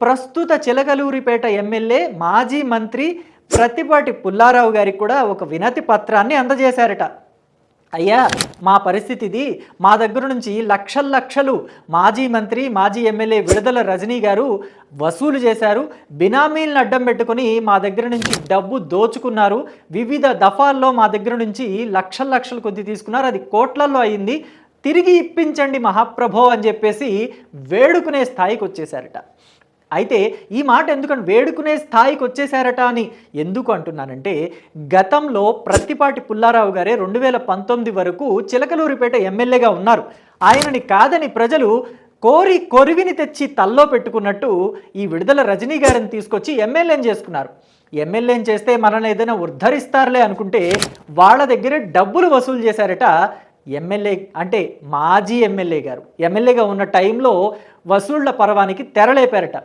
ప్రస్తుత చిలకలూరిపేట ఎమ్మెల్యే మాజీ మంత్రి ప్రత్తిపాటి పుల్లారావు గారికి కూడా ఒక వినతి పత్రాన్ని అందజేశారట. అయ్యా, మా పరిస్థితి ఇది, మా దగ్గర నుంచి లక్షల లక్షలు మాజీ మంత్రి మాజీ ఎమ్మెల్యే విడుదల రజనీ గారు వసూలు చేశారు, బినామీలను అడ్డం పెట్టుకుని మా దగ్గర నుంచి డబ్బు దోచుకున్నారు, వివిధ దఫాల్లో మా దగ్గర నుంచి లక్షల లక్షలు కొద్ది తీసుకున్నారు, అది కోట్లల్లో అయింది, తిరిగి ఇప్పించండి మహాప్రభో అని చెప్పేసి వేడుకునే స్థాయికి వచ్చేసారట. అయితే ఈ మాట ఎందుకంటే వేడుకునే స్థాయికి వచ్చేసారట అని ఎందుకు అంటున్నానంటే, గతంలో ప్రత్తిపాటి పుల్లారావు గారే 2019 వరకు చిలకలూరిపేట ఎమ్మెల్యేగా ఉన్నారు. ఆయనని కాదని ప్రజలు కోరి కొరివిని తెచ్చి తల్లో పెట్టుకున్నట్టు ఈ విడుదల రజనీ గారిని తీసుకొచ్చి ఎమ్మెల్యేని చేసుకున్నారు. ఎమ్మెల్యేని చేస్తే మనల్ని ఏదైనా ఉద్ధరిస్తారులే అనుకుంటే వాళ్ళ దగ్గర డబ్బులు వసూలు చేశారట. ఎమ్మెల్యే అంటే మాజీ ఎమ్మెల్యే గారు ఎమ్మెల్యేగా ఉన్న టైంలో వసూళ్ల పర్వానికి తెరలేపారట.